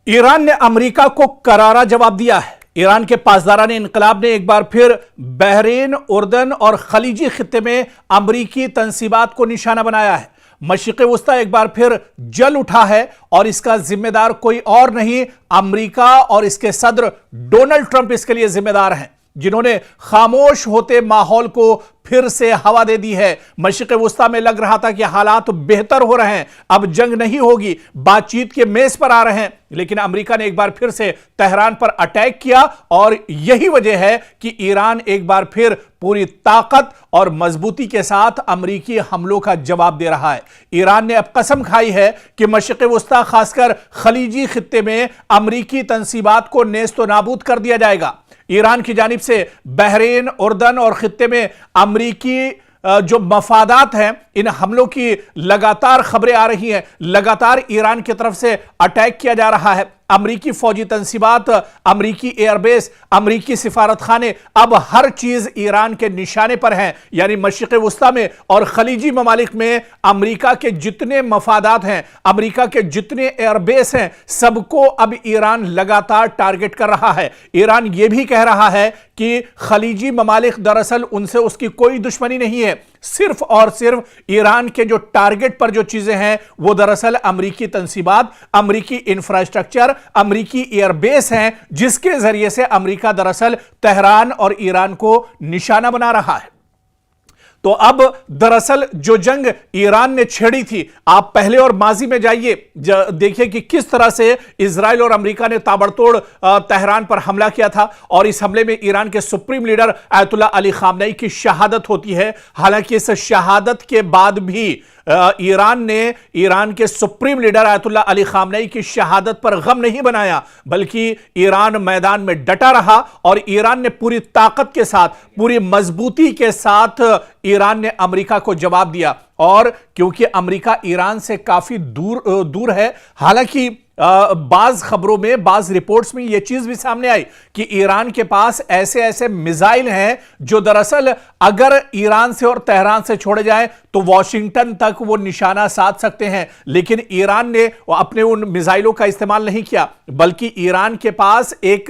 Iran ने America को करारा जवाब दिया है। ईरान के पासदारान इनकलाब ने एक बार फिर बहरीन, उर्दन और खलीजी खित्ते में अमरीकी तंसीबात को निशाना बनाया है। मशरिक़ वस्ता एक बार फिर जल उठा है और इसका जिम्मेदार कोई और नहीं, अमेरिका और इसके सदर डोनाल्ड ट्रंप इसके लिए जिम्मेदार हैं, जिन्होंने खामोश होते माहौल को फिर से हवा दे दी है। मशरिक़ वस्ता में लग रहा था कि हालात बेहतर हो रहे हैं, अब जंग नहीं होगी, बातचीत के मेज पर आ रहे हैं, लेकिन अमेरिका ने एक बार फिर से तेहरान पर अटैक किया और यही वजह है कि ईरान एक बार फिर पूरी ताकत और मजबूती के साथ अमेरिकी हमलों का जवाब दे रहा है। ईरान ने अब कसम खाई है कि मशरिक़ वस्ता खासकर खलीजी खित्ते में अमेरिकी तंसीबात को नेस्त नाबूद कर दिया जाएगा। ईरान की जानिब से बहरीन, उर्दन और खित्ते में अमेरिकी जो मफादात हैं, इन हमलों की लगातार खबरें आ रही हैं, लगातार ईरान की तरफ से अटैक किया जा रहा है। अमरीकी फौजी तंसीबात, अमरीकी एयरबेस, अमरीकी सिफारत खाने, अब हर चीज ईरान के निशाने पर है। यानी मशरिक़ वस्ता में और खलीजी ममालिक में अमरीका के जितने मफादात हैं, अमरीका के जितने एयरबेस हैं, सबको अब ईरान लगातार टारगेट कर रहा है। ईरान यह भी कह रहा है कि खलीजी ममालिक दरअसल उनसे उसकी कोई दुश्मनी नहीं है, सिर्फ और सिर्फ ईरान के जो टारगेट पर जो चीजें हैं वो दरअसल अमरीकी तंसीबात, अमरीकी इंफ्रास्ट्रक्चर, अमरीकी एयरबेस हैं, जिसके जरिए से अमरीका दरअसल तेहरान और ईरान को निशाना बना रहा है। तो अब दरअसल जो जंग ईरान ने छेड़ी थी, आप पहले और माजी में जाइए, देखिए कि किस तरह से इजराइल और अमेरिका ने ताबड़तोड़ तेहरान पर हमला किया था और इस हमले में ईरान के supreme leader Ayatollah Ali Khamenei की शहादत होती है। हालांकि इस शहादत के बाद भी ईरान ने ईरान के supreme leader Ayatollah Ali Khamenei की शहादत पर गम नहीं बनाया, बल्कि ईरान मैदान में डटा रहा और ईरान ने पूरी ताकत के साथ, पूरी मजबूती के साथ ईरान ने अमेरिका को जवाब दिया। और क्योंकि अमेरिका ईरान से काफी दूर है, हालांकि बाज खबरों में, बाज रिपोर्ट्स में यह चीज भी सामने आई कि ईरान के पास ऐसे ऐसे मिसाइल हैं जो दरअसल अगर ईरान से और तेहरान से छोड़े जाए तो वॉशिंगटन तक वो निशाना साध सकते हैं। लेकिन ईरान ने अपने उन मिसाइलों का इस्तेमाल नहीं किया, बल्कि ईरान के पास एक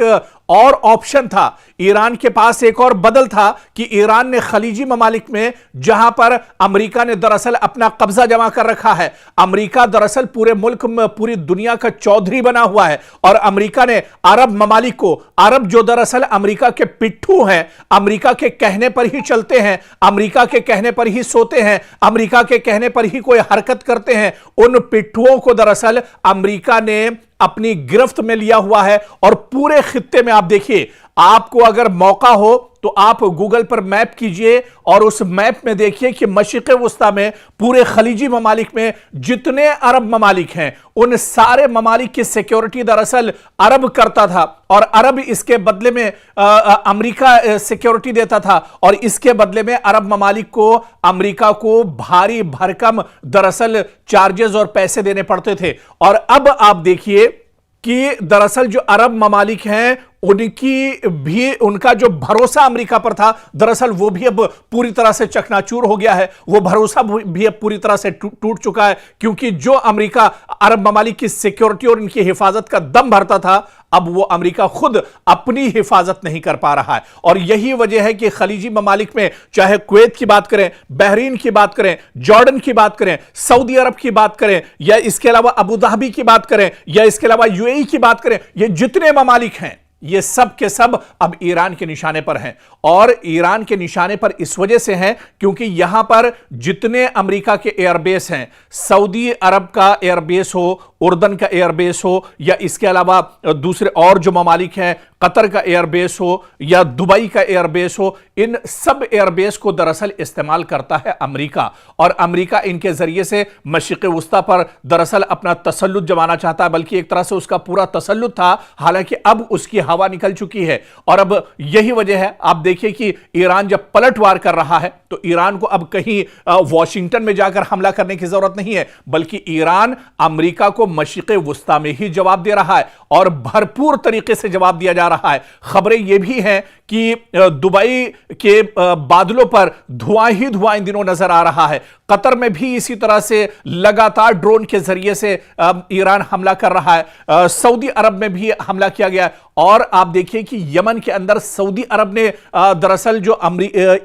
और ऑप्शन था, ईरान के पास एक और बदल था कि ईरान ने खलीजी ममालिक में, जहां पर अमेरिका ने दरअसल अपना कब्जा जमा कर रखा है, अमेरिका दरअसल पूरे मुल्क में, पूरी दुनिया का चौधरी बना हुआ है, और अमेरिका ने अरब ममालिक को, अरब जो दरअसल अमेरिका के पिट्ठू हैं, अमेरिका के कहने पर ही चलते हैं, अमेरिका के कहने पर ही सोते हैं, अमेरिका के कहने पर ही कोई हरकत करते हैं, उन पिट्ठुओं को दरअसल अमेरिका ने अपनी गिरफ्त में लिया हुआ है। और पूरे खित्ते में आप देखिए, आपको अगर मौका हो तो आप गूगल पर मैप कीजिए और उस मैप में देखिए कि मशरिक़ वस्ता में, पूरे खलीजी ममालिक में जितने अरब ममालिक हैं, उन सारे ममालिक की सिक्योरिटी दरअसल अरब करता था और अरब इसके बदले में अमेरिका सिक्योरिटी देता था, और इसके बदले में अरब ममालिक को अमेरिका को भारी भरकम दरअसल चार्जेस और पैसे देने पड़ते थे। और अब आप देखिए कि दरअसल जो अरब ममालिक हैं, उनकी भी, उनका जो भरोसा अमेरिका पर था, दरअसल वो भी अब पूरी तरह से चकनाचूर हो गया है। वो भरोसा भी अब पूरी तरह से टूट चुका है, क्योंकि जो अमेरिका अरब ममालिक की सिक्योरिटी और इनकी हिफाजत का दम भरता था, अब वो अमेरिका खुद अपनी हिफाजत नहीं कर पा रहा है। और यही वजह है कि खलीजी ममालिक में, चाहे कुवैत की बात करें, बहरीन की बात करें, जॉर्डन की बात करें, सऊदी अरब की बात करें, या इसके अलावा अबू धाबी की बात करें, या इसके अलावा यूएई की बात करें, ये जितने ममालिक हैं, ये सब के सब अब ईरान के निशाने पर हैं। और ईरान के निशाने पर इस वजह से हैं क्योंकि यहां पर जितने अमेरिका के एयरबेस हैं, सऊदी अरब का एयरबेस हो, उर्दन का एयरबेस हो, या इसके अलावा दूसरे और जो ममालिक हैं, कतर का एयरबेस हो या दुबई का एयरबेस हो, इन सब एयरबेस को दरअसल इस्तेमाल करता है अमेरिका। और अमेरिका इनके जरिए से मशरिक़ वस्ता पर दरअसल अपना तसल्लुत जमाना चाहता है, बल्कि एक तरह से उसका पूरा तसल्लुत था। हालांकि अब उसकी हवा निकल चुकी है और अब यही वजह है, आप देखिए कि ईरान जब पलटवार कर रहा है तो ईरान को अब कहीं वॉशिंगटन में जाकर हमला करने की जरूरत नहीं है, बल्कि ईरान अमेरिका को मशरिक़ वस्ता में ही जवाब दे रहा है। और भरपूर तरीके से जवाब दिया जा रहा है। खबरें यह भी हैं कि दुबई के बादलों पर धुआं ही धुआं इन दिनों नजर आ रहा है। कतर में भी इसी तरह से लगातार ड्रोन के जरिए से ईरान हमला कर रहा है। सऊदी अरब में भी हमला किया गया है। और आप देखिए कि यमन के अंदर सऊदी अरब ने दरअसल जो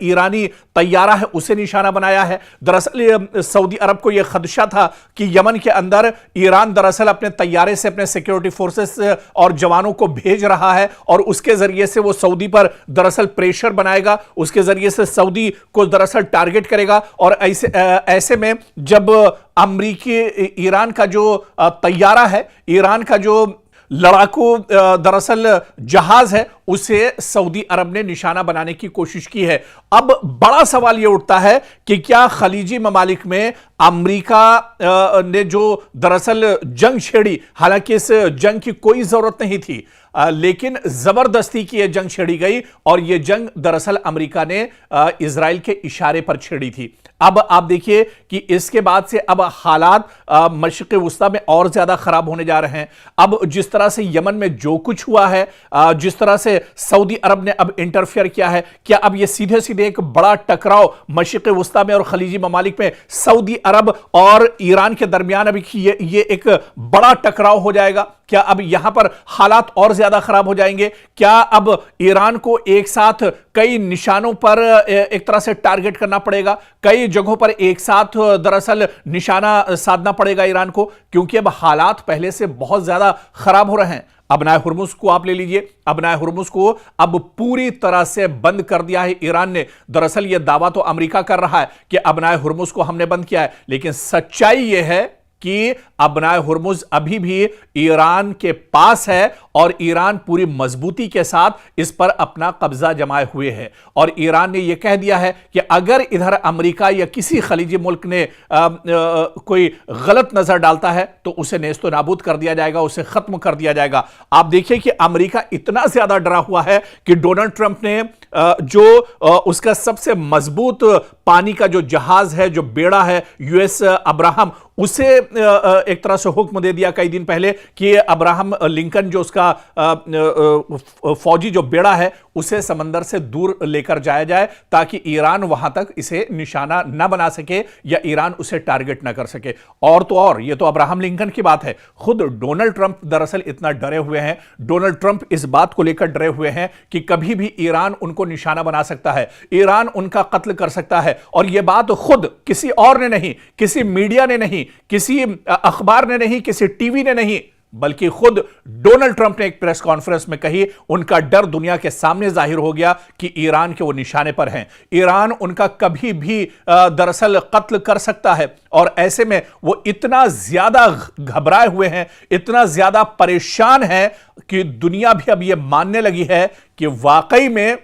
ईरानी तैयारा है उसे निशाना बनाया है। दरअसल सऊदी अरब को यह खदशा था कि यमन के अंदर ईरान दरअसल अपने तैयारे से अपने सिक्योरिटी फोर्सेस और जवानों को भेज रहा है और उसके जरिए से वो सऊदी पर दरअसल प्रेशर बनाएगा, उसके जरिए से सऊदी को दरअसल टारगेट करेगा। और ऐसे में जब अमेरिकी ईरान का जो तैयारा है, ईरान का जो लड़ाकू दरअसल जहाज है, उसे सऊदी अरब ने निशाना बनाने की कोशिश की है। अब बड़ा सवाल यह उठता है कि क्या खलीजी ममालिक में अमेरिका ने जो दरअसल जंग छेड़ी, हालांकि इस जंग की कोई जरूरत नहीं थी, लेकिन जबरदस्ती की यह जंग छेड़ी गई और यह जंग दरअसल अमेरिका ने इजराइल के इशारे पर छेड़ी थी। अब आप देखिए कि इसके बाद से अब हालात मशरिक़ वुस्ता में और ज्यादा खराब होने जा रहे हैं। अब जिस तरह से यमन में जो कुछ हुआ है, जिस तरह से सऊदी अरब ने अब इंटरफेयर किया है, क्या अब यह सीधे सीधे एक बड़ा टकराव मशरिक़ वुस्ता में और खलीजी ममालिक में सऊदी अरब और ईरान के दरमियान अभी ये एक बड़ा टकराव हो जाएगा? क्या अब यहां पर हालात और ज्यादा खराब हो जाएंगे? क्या अब ईरान को एक साथ कई निशानों पर एक तरह से टारगेट करना पड़ेगा, कई जगहों पर एक साथ दरअसल निशाना साधना पड़ेगा ईरान को? क्योंकि अब हालात पहले से बहुत ज्यादा खराब हो रहे हैं। अबनाए हुर्मुज को आप ले लीजिए, अबनाए हुर्मुज को अब पूरी तरह से बंद कर दिया है ईरान ने। दरअसल यह दावा तो अमेरिका कर रहा है कि अबनाए हुर्मुज को हमने बंद किया है, लेकिन सच्चाई यह है कि अबनाए हुर्मुज अभी भी ईरान के पास है और ईरान पूरी मजबूती के साथ इस पर अपना कब्जा जमाए हुए है। और ईरान ने यह कह दिया है कि अगर इधर अमेरिका या किसी खलीजी मुल्क ने कोई गलत नजर डालता है तो उसे नेस्तो नाबूद कर दिया जाएगा, उसे खत्म कर दिया जाएगा। आप देखिए कि अमेरिका इतना ज्यादा डरा हुआ है कि डोनाल्ड ट्रंप ने जो उसका सबसे मजबूत पानी का जो जहाज है, जो बेड़ा है यूएस अब्राहम, उसे एक तरह से हुक्म दे दिया कई दिन पहले कि अब्राहम लिंकन जो उसका फौजी जो बेड़ा है उसे समंदर से दूर लेकर जाया जाए ताकि ईरान वहां तक इसे निशाना न बना सके या ईरान उसे टारगेट न कर सके। और तो और ये तो अब्राहम लिंकन की बात है, खुद डोनाल्ड ट्रंप दरअसल इतना डरे हुए हैं, डोनाल्ड ट्रंप इस बात को लेकर डरे हुए हैं कि कभी भी ईरान उनको निशाना बना सकता है, ईरान उनका कत्ल कर सकता है। और यह बात खुद किसी और ने नहीं, किसी मीडिया ने नहीं, किसी अखबार ने नहीं, किसी टीवी ने नहीं, बल्कि खुद डोनाल्ड ट्रंप ने एक प्रेस कॉन्फ्रेंस में कही। उनका डर दुनिया के सामने जाहिर हो गया कि ईरान के वो निशाने पर हैं, ईरान उनका कभी भी दरअसल कत्ल कर सकता है। और ऐसे में वो इतना ज्यादा घबराए हुए हैं, इतना ज्यादा परेशान है कि दुनिया भी अब ये मानने लगी है कि वाकई में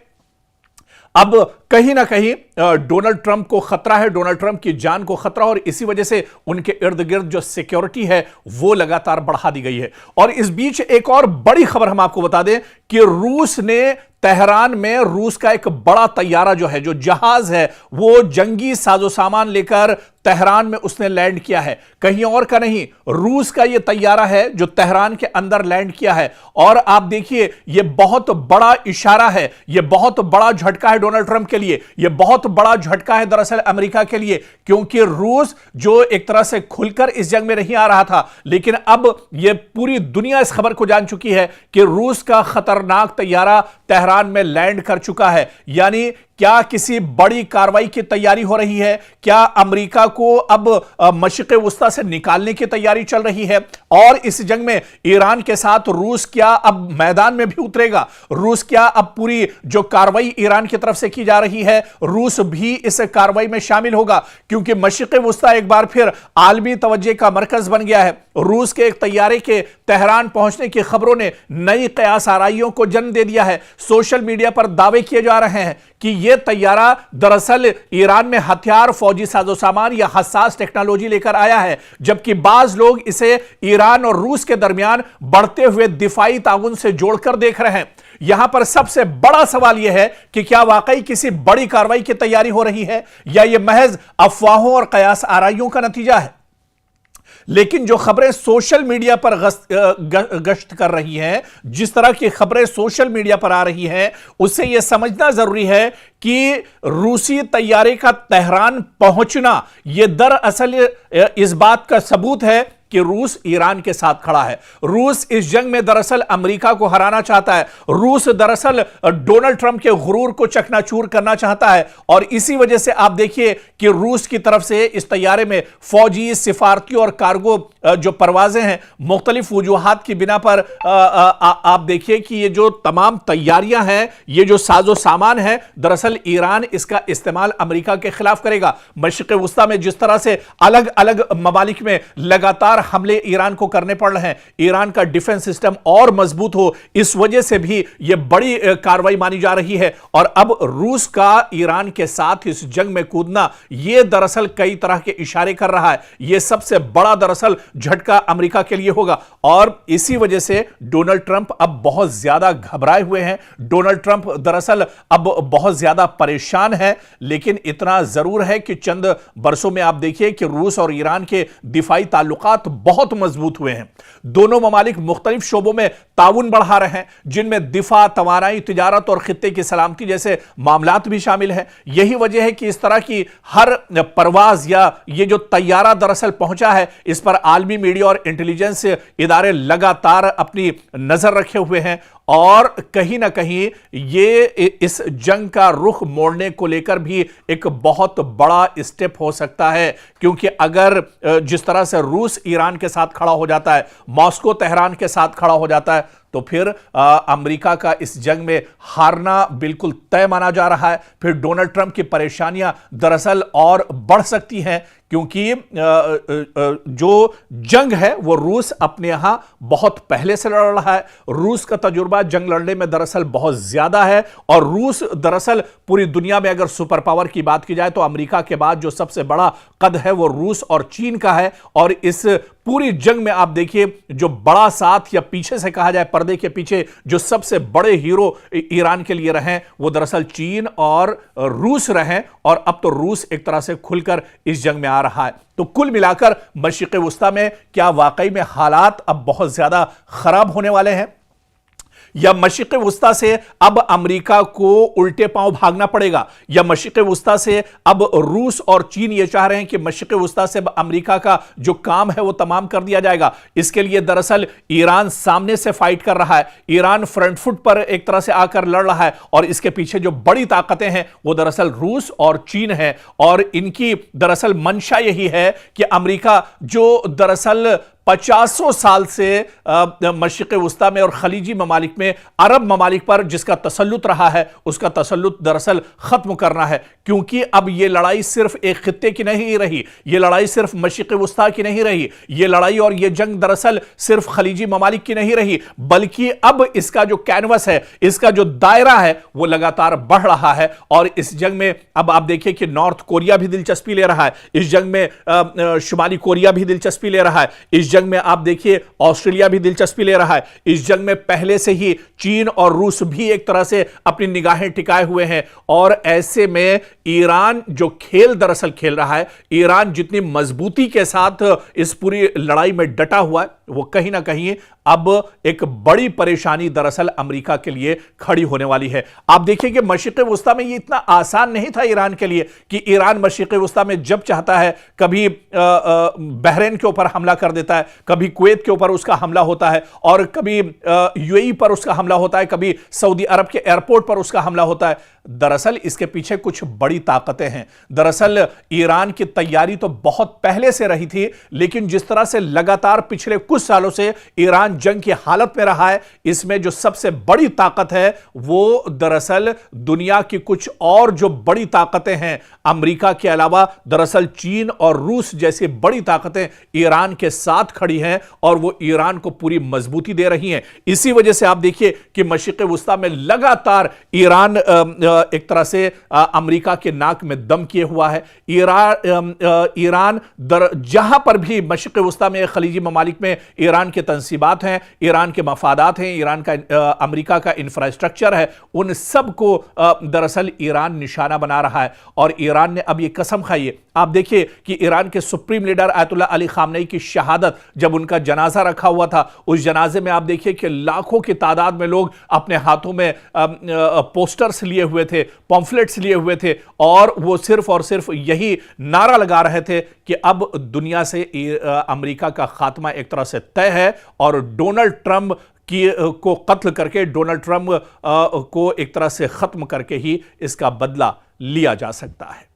अब कहीं ना कहीं डोनाल्ड ट्रंप को खतरा है, डोनाल्ड ट्रंप की जान को खतरा, और इसी वजह से उनके इर्द गिर्द जो सिक्योरिटी है वो लगातार बढ़ा दी गई है। और इस बीच एक और बड़ी खबर हम आपको बता दें कि रूस ने तेहरान में रूस का एक बड़ा तैयारा जो है, जो जहाज है, वो जंगी साजो सामान लेकर तेहरान में उसने लैंड किया है। कहीं और का नहीं, रूस का यह तैयारा है जो तेहरान के अंदर लैंड किया है। और आप देखिए यह बहुत बड़ा इशारा है, यह बहुत बड़ा झटका है डोनाल्ड ट्रंप के लिए, यह बहुत बड़ा झटका है दरअसल अमेरिका के लिए, क्योंकि रूस जो एक तरह से खुलकर इस जंग में नहीं आ रहा था, लेकिन अब यह पूरी दुनिया इस खबर को जान चुकी है कि रूस का खतरनाक तैयारा तेहरान में लैंड कर चुका है। यानी क्या किसी बड़ी कार्रवाई की तैयारी हो रही है? क्या अमेरिका को अब मशरिक़ वुस्ता से निकालने की तैयारी चल रही है? और इस जंग में ईरान के साथ रूस क्या अब मैदान में भी उतरेगा? रूस क्या अब पूरी जो कार्रवाई ईरान की तरफ से की जा रही है, रूस भी इस कार्रवाई में शामिल होगा? क्योंकि मशरिक़ वुस्ता एक बार फिर आलमी तवज्जो का मरकज बन गया है। रूस के एक तैयारे के तेहरान पहुंचने की खबरों ने नई कयास आराइयों को जन्म दे दिया है। सोशल मीडिया पर दावे किए जा रहे हैं कि यह तैयारा दरअसल ईरान में हथियार, फौजी साजो सामान या हसास टेक्नोलॉजी लेकर आया है, जबकि बाज लोग इसे ईरान और रूस के दरमियान बढ़ते हुए दिफाई ताउन से जोड़कर देख रहे हैं। यहां पर सबसे बड़ा सवाल यह है कि क्या वाकई किसी बड़ी कार्रवाई की तैयारी हो रही है या यह महज अफवाहों और कयास आराइयों का नतीजा है? लेकिन जो खबरें सोशल मीडिया पर गश्त कर रही हैं, जिस तरह की खबरें सोशल मीडिया पर आ रही हैं, उससे यह समझना जरूरी है कि रूसी तैयारे का तेहरान पहुंचना यह दरअसल इस बात का सबूत है कि रूस ईरान के साथ खड़ा है। रूस इस जंग में दरअसल अमेरिका को हराना चाहता है। रूस दरअसल डोनाल्ड ट्रंप के गुरूर को चकनाचूर करना चाहता है और इसी वजह से आप देखिए कि रूस की तरफ से इस तैयारे में फौजी, सिफारती और कार्गो जो परवाजें हैं, मुख्तलिफ वजूहात की बिना पर आप देखिए कि ये जो तमाम तैयारियां हैं, ये जो साजो सामान है, दरअसल ईरान इसका इस्तेमाल अमेरिका के खिलाफ करेगा। मशरिक़ वुस्ता में जिस तरह से अलग अलग ममालिक में लगातार हमले ईरान को करने पड़ रहे हैं, ईरान का डिफेंस सिस्टम और मजबूत हो, इस वजह से भी यह बड़ी कार्रवाई मानी जा रही है। और अब रूस का ईरान के साथ इस जंग में कूदना, यह दरअसल कई तरह के इशारे कर रहा है। यह सबसे बड़ा दरअसल झटका अमेरिका के लिए होगा और इसी वजह से डोनाल्ड ट्रंप अब बहुत ज्यादा घबराए हुए हैं। डोनाल्ड ट्रंप दरअसल अब बहुत ज्यादा परेशान है, लेकिन इतना जरूर है कि चंद बरसों में आप देखिए कि रूस और ईरान के दिफाई ताल्लुकात बहुत मजबूत हुए हैं। दोनों ममालिक मुख्तलिफ शोबों में ताउन बढ़ा रहे हैं, जिनमें दिफा, तवानाई, तिजारत और खित्ते की सलामती जैसे मामलात भी शामिल हैं। यही वजह है कि इस तरह की हर परवाज या ये जो तैयारा दरअसल पहुंचा है, इस पर आलमी मीडिया और इंटेलिजेंस इदारे लगातार अपनी नजर रखे हुए हैं और कहीं ना कहीं ये इस जंग का रुख मोड़ने को लेकर भी एक बहुत बड़ा स्टेप हो सकता है। क्योंकि अगर जिस तरह से रूस ईरान के साथ खड़ा हो जाता है, मॉस्को तेहरान के साथ खड़ा हो जाता है, तो फिर अमेरिका का इस जंग में हारना बिल्कुल तय माना जा रहा है। फिर डोनाल्ड ट्रंप की परेशानियां दरअसल और बढ़ सकती हैं, क्योंकि जो जंग है वो रूस अपने यहां बहुत पहले से लड़ रहा है। रूस का तजुर्बा जंग लड़ने में दरअसल बहुत ज्यादा है और रूस दरअसल पूरी दुनिया में अगर सुपर पावर की बात की जाए तो अमेरिका के बाद जो सबसे बड़ा कद है वो रूस और चीन का है। और इस पूरी जंग में आप देखिए जो बड़ा साथ या पीछे से कहा जाए पर्दे के पीछे जो सबसे बड़े हीरो ईरान के लिए रहे वो दरअसल चीन और रूस रहे और अब तो रूस एक तरह से खुलकर इस जंग में आ रहा है। तो कुल मिलाकर मशरिक़ वुस्ता में क्या वाकई में हालात अब बहुत ज्यादा खराब होने वाले हैं या मशरिक़ वुस्ता से अब अमेरिका को उल्टे पांव भागना पड़ेगा, या मशरिक़ वुस्ता से अब रूस और चीन ये चाह रहे हैं कि मशरिक़ वुस्ता से अमेरिका का जो काम है वो तमाम कर दिया जाएगा। इसके लिए दरअसल ईरान सामने से फाइट कर रहा है, ईरान फ्रंट फुट पर एक तरह से आकर लड़ रहा है और इसके पीछे जो बड़ी ताकतें हैं वो दरअसल रूस और चीन है। और इनकी दरअसल मंशा यही है कि अमेरिका जो दरअसल 50 साल से मशरिक़ वुस्ता में और खलीजी ममालिक में अरब ममालिक पर जिसका तसल्लुत रहा है, उसका तसल्लुत दरअसल खत्म करना है। क्योंकि अब यह लड़ाई सिर्फ एक खित्ते की नहीं रही, यह लड़ाई सिर्फ मशरिक़ वुस्ता की नहीं रही, यह लड़ाई और यह जंग दरअसल सिर्फ खलीजी ममालिक की नहीं रही, बल्कि अब इसका जो कैनवस है, इसका जो दायरा है वो लगातार बढ़ रहा है। और इस जंग में अब आप देखिए कि नॉर्थ कोरिया भी दिलचस्पी ले रहा है, इस जंग में शुमाली कोरिया भी दिलचस्पी ले रहा है, इस जंग में आप देखिए ऑस्ट्रेलिया भी दिलचस्पी ले रहा है। इस जंग में पहले से ही चीन और रूस भी एक तरह से अपनी निगाहें टिकाए हुए हैं। और ऐसे में ईरान जो खेल दरअसल खेल रहा है, ईरान जितनी मजबूती के साथ इस पूरी लड़ाई में डटा हुआ है, वो कहीं ना कहीं अब एक बड़ी परेशानी दरअसल अमेरिका के लिए खड़ी होने वाली है। आप देखिए कि मशरिक़ वुस्ता में ये इतना आसान नहीं था ईरान के लिए कि ईरान मशरिक़ वुस्ता में जब चाहता है कभी बहरीन के ऊपर हमला कर देता है, कभी कुवैत के ऊपर उसका हमला होता है और कभी यूएई पर उसका हमला होता है, कभी सऊदी अरब के एयरपोर्ट पर उसका हमला होता है। दरअसल इसके पीछे कुछ बड़ी ताकतें हैं। दरअसल ईरान की तैयारी तो बहुत पहले से रही थी, लेकिन जिस तरह से लगातार पिछले कुछ सालों से ईरान जंग की हालत में रहा है, इसमें जो सबसे बड़ी ताकत है वो दरअसल दुनिया की कुछ और जो बड़ी ताकतें हैं अमेरिका के अलावा, दरअसल चीन और रूस जैसी बड़ी ताकतें ईरान के साथ खड़ी हैं और वो ईरान को पूरी मजबूती दे रही हैं। इसी वजह से आप देखिए कि मशरिक़ वुस्ता में लगातार ईरान एक तरह से अमेरिका के नाक में दम किए हुआ है। ईरान जहां पर भी मशरिक़ वस्ता में, खलीजी ममालिक में ईरान के तंसीबात हैं, ईरान के मफादात हैं, ईरान का अमेरिका का इंफ्रास्ट्रक्चर है, उन सब को दरअसल ईरान निशाना बना रहा है। और ईरान ने अब यह कसम खाई है, आप देखिए कि ईरान के supreme leader Ayatollah Ali Khamenei की शहादत, जब उनका जनाजा रखा हुआ था, उस जनाजे में आप देखिए कि लाखों की तादाद में लोग अपने हाथों में पोस्टर्स लिए हुए थे, पॉम्फलेट्स लिए हुए थे, और वो सिर्फ और सिर्फ यही नारा लगा रहे थे कि अब दुनिया से अमेरिका का खात्मा एक तरह से तय है और डोनाल्ड ट्रंप को कत्ल करके, डोनाल्ड ट्रंप को एक तरह से खत्म करके ही इसका बदला लिया जा सकता है।